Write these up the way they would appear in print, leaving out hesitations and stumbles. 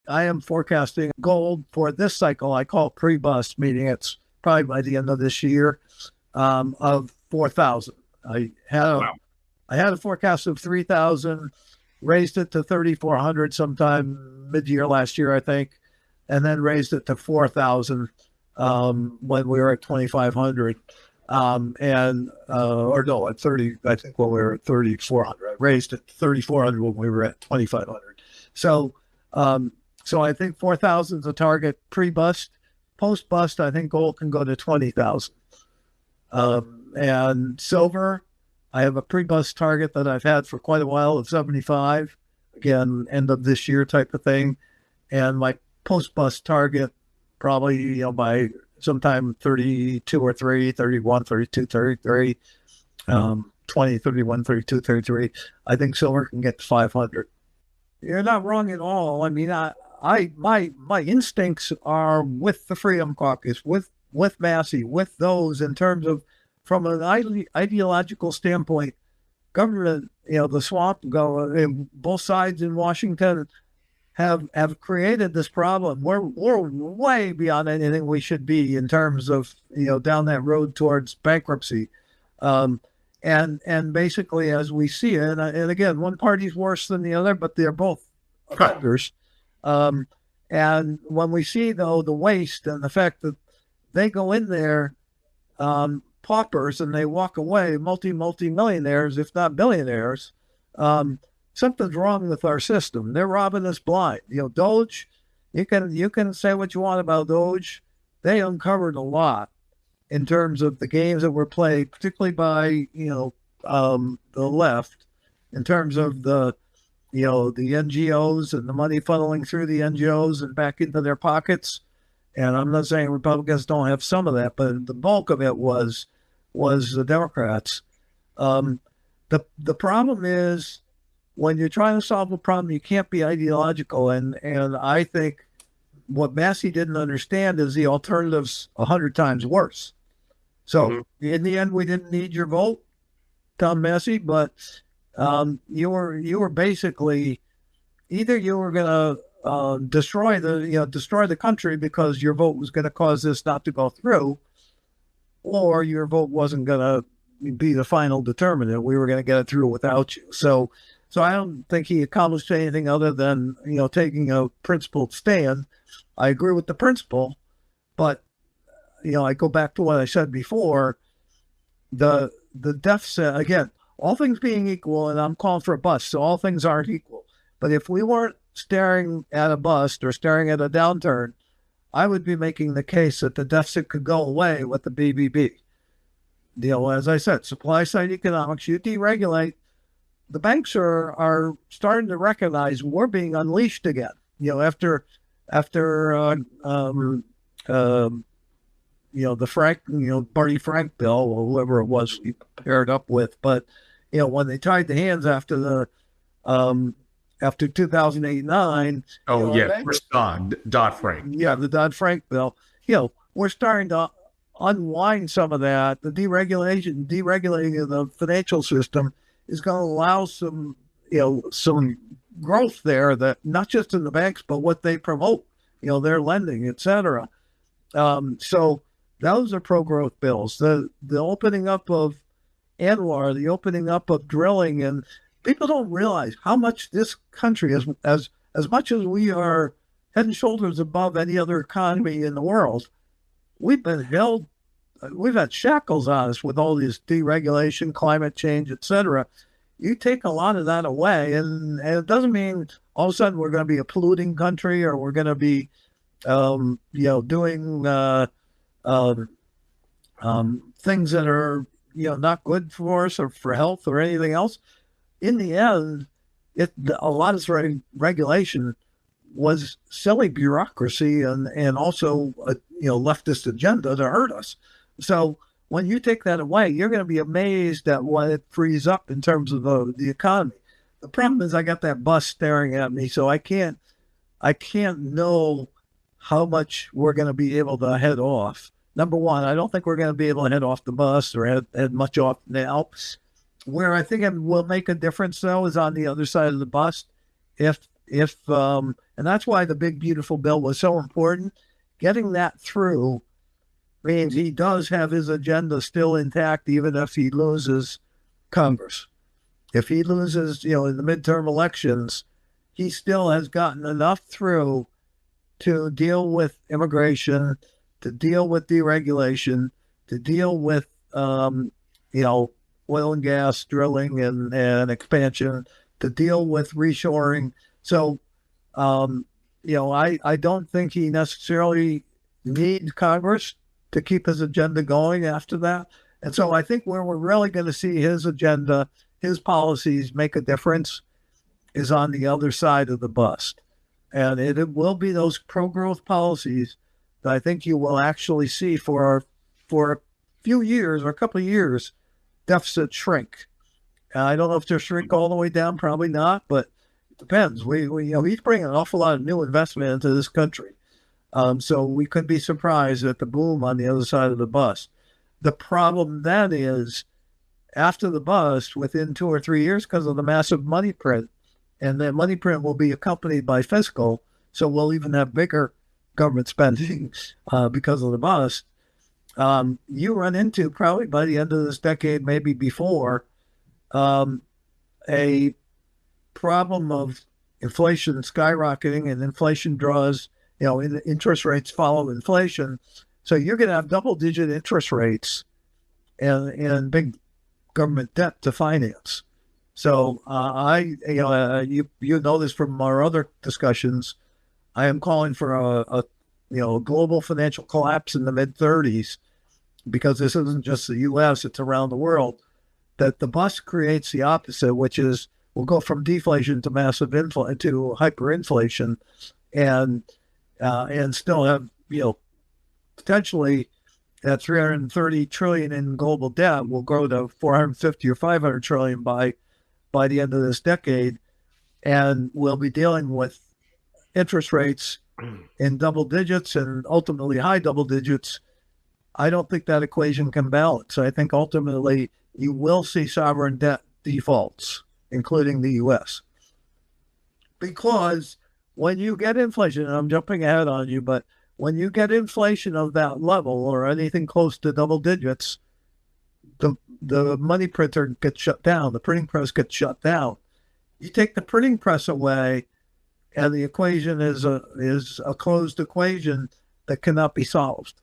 I am forecasting gold for this cycle. I call pre-bust, meaning it's probably by the end of this year, of 4,000. I had a forecast of 3,000, raised it to 3,400 sometime mid-year last year, I think, and then raised it to 4,000 when we were at 2,500. Or no, at 30, I think when we were at 3,400. I raised it to 3,400 when we were at 2,500. So I think 4,000 is a target pre-bust. Post-bust, I think gold can go to 20,000. And silver, I have a pre-bust target that I've had for quite a while of 75. Again, end of this year type of thing. And my post-bust target, probably, by sometime 32 or 3, 31, 32, 33, 20, 31, 32, 33. I think silver can get to 500. You're not wrong at all. I mean, my instincts are with the Freedom Caucus, with Massey, with those in terms of, from an ideological standpoint, government, the swamp both sides in Washington have created this problem. We're way beyond anything we should be in terms of, down that road towards bankruptcy. And basically, as we see it, and again, one party's worse than the other, but they're both offenders. And when we see, though, the waste and the fact that they go in there, paupers, and they walk away multi-millionaires, if not billionaires, something's wrong with our system. They're robbing us blind. Doge, you can say what you want about Doge. They uncovered a lot in terms of the games that were played, particularly by, the left, in terms of the NGOs and the money funneling through the NGOs and back into their pockets. And I'm not saying Republicans don't have some of that, but the bulk of it was the Democrats. The problem is, when you're trying to solve a problem, you can't be ideological. And I think what Massey didn't understand is the alternative's 100 times worse. So in the end, we didn't need your vote, Tom Massey, but you were basically, either you were going to destroy the country because your vote was going to cause this not to go through, or your vote wasn't going to be the final determinant. We were going to get it through without you. So I don't think he accomplished anything other than, taking a principled stand. I agree with the principle, but, I go back to what I said before, the deficit, again, all things being equal, and I'm calling for a bust, so all things aren't equal. But if we weren't staring at a bust or staring at a downturn, I would be making the case that the deficit could go away with the BBB. As I said, supply side economics, you deregulate, the banks are starting to recognize we're being unleashed again. After the Frank, Barney Frank bill, or whoever it was he paired up with. But, when they tied the hands after after 2008-9. Oh, yeah, first Dodd-Frank. Yeah, the Dodd-Frank bill. We're starting to unwind some of that. The deregulating of the financial system is going to allow some growth there, that not just in the banks, but what they promote, their lending, et cetera. So those are pro-growth bills. The opening up of Anwar, the opening up of drilling, and people don't realize how much this country is, as much as we are head and shoulders above any other economy in the world, we've had shackles on us with all this deregulation, climate change, et cetera. You take a lot of that away, and it doesn't mean all of a sudden we're going to be a polluting country, or we're going to be, doing things that are, not good for us or for health or anything else. In the end, a lot of this regulation was silly bureaucracy and also a leftist agenda to hurt us. So when you take that away, you're going to be amazed at what it frees up in terms of the economy. The problem is I got that bus staring at me, so I can't know how much we're going to be able to head off. Number one, I don't think we're going to be able to head off the bus or head much off now. Where I think it will make a difference, though, is on the other side of the bus. If and that's why the big beautiful bill was so important. Getting that through means he does have his agenda still intact, even if he loses Congress. If he loses, in the midterm elections, he still has gotten enough through to deal with immigration, to deal with deregulation, to deal with, oil and gas drilling and expansion, to deal with reshoring. So, I don't think he necessarily needs Congress to keep his agenda going after that. And so I think where we're really going to see his agenda, his policies make a difference is on the other side of the bus. And it will be those pro-growth policies that I think you will actually see for a few years or a couple of years, deficit shrink. I don't know if they'll shrink all the way down, probably not, but it depends. He's bringing an awful lot of new investment into this country. So we could be surprised at the boom on the other side of the bus. The problem then is after the bust, within 2 or 3 years, because of the massive money print, and that money print will be accompanied by fiscal, so we'll even have bigger government spending because of the bust. You run into, probably by the end of this decade, maybe before, a problem of inflation skyrocketing, and inflation draws, interest rates follow inflation. So you're going to have double-digit interest rates and big government debt to finance. So you know this from our other discussions. I am calling for a global financial collapse in the mid-30s, because this isn't just the U.S., it's around the world. That the bust creates the opposite, which is we'll go from deflation to massive to hyperinflation, and still have potentially that 330 trillion in global debt will grow to 450 or 500 trillion by the end of this decade, and we'll be dealing with interest rates in double digits and ultimately high double digits. I don't think that equation can balance. I think ultimately you will see sovereign debt defaults, including the U.S. Because when you get inflation, and I'm jumping ahead on you, but when you get inflation of that level or anything close to double digits, the money printer gets shut down. The printing press gets shut down. You take the printing press away, and the equation is a closed equation that cannot be solved.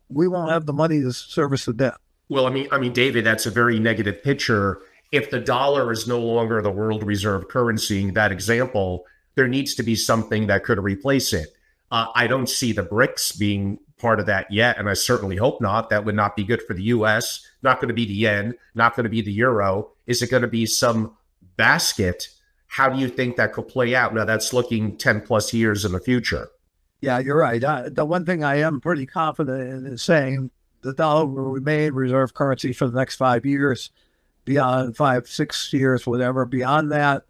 We won't have the money to service the debt. Well, I mean, David, that's a very negative picture. If the dollar is no longer the world reserve currency, in that example, there needs to be something that could replace it. I don't see the BRICS being part of that yet, and I certainly hope not. That would not be good for the U.S., not going to be the yen, not going to be the euro. Is it going to be some basket? How do you think that could play out? Now, that's looking 10 plus years in the future. Yeah, you're right. The one thing I am pretty confident in is saying the dollar will remain reserve currency for the next 5 years, beyond 5, 6 years, whatever. Beyond that,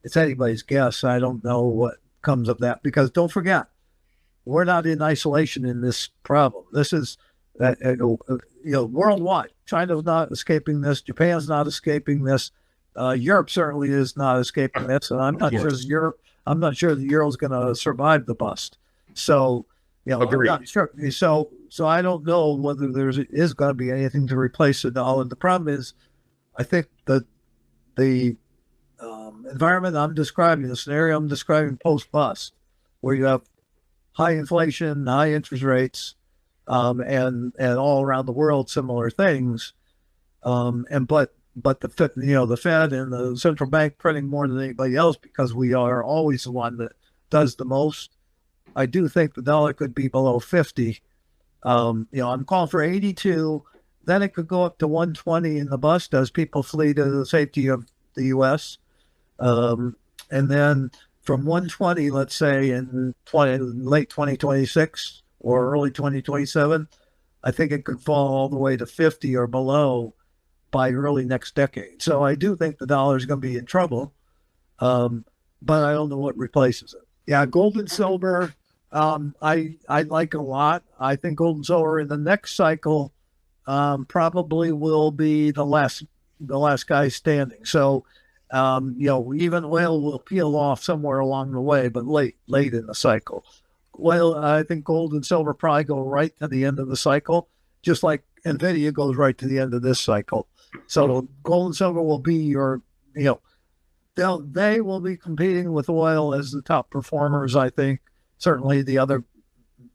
it's anybody's guess. I don't know what comes of that, because don't forget, we're not in isolation in this problem. This is, worldwide. China's not escaping this. Japan's not escaping this. Europe certainly is not escaping this, and I'm not sure the euro is going to survive the bust. So, I'm not sure. So I don't know whether there is going to be anything to replace the dollar. The problem is, I think that the environment I'm describing, the scenario I'm describing post-bust, where you have high inflation, high interest rates, and all around the world similar things, but the Fed and the central bank printing more than anybody else, because we are always the one that does the most. I do think the dollar could be below 50. I'm calling for 82. Then it could go up to 120 in the bust as people flee to the safety of the U.S. And then from 120, let's say in late 2026 or early 2027, I think it could fall all the way to 50 or below by early next decade. So I do think the dollar is going to be in trouble, but I don't know what replaces it. Yeah, gold and silver, I like a lot. I think gold and silver in the next cycle probably will be the last guy standing. So Even oil will peel off somewhere along the way, but late in the cycle. Oil, I think gold and silver probably go right to the end of the cycle, just like Nvidia goes right to the end of this cycle. So gold and silver will be they will be competing with oil as the top performers. I think certainly the other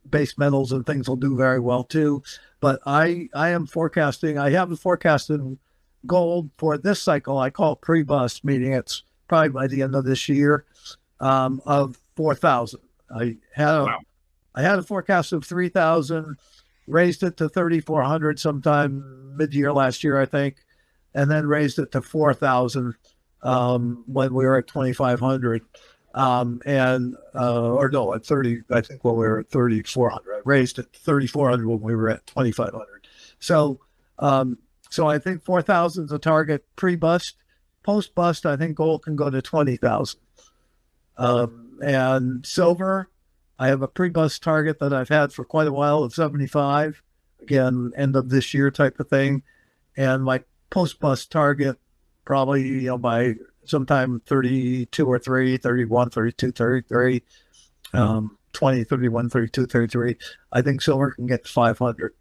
base metals and things will do very well too. But I haven't forecasted gold for this cycle. I call it pre-bust, meaning it's probably by the end of this year, of 4,000. I had a forecast of 3,000, raised it to 3,400 sometime mid-year last year, I think, and then raised it to 4,000 when we were at 2,500. At 30, I think when we were at 3,400. I raised it to 3,400 when we were at 2,500. So I think 4,000 is a target pre-bust. Post-bust, I think gold can go to 20,000. And silver, I have a pre-bust target that I've had for quite a while of 75. Again, end of this year type of thing. And my post-bust target probably, by sometime 32 or 3, 31, 32, 33, 20, 31, 32, 33. I think silver can get to 500.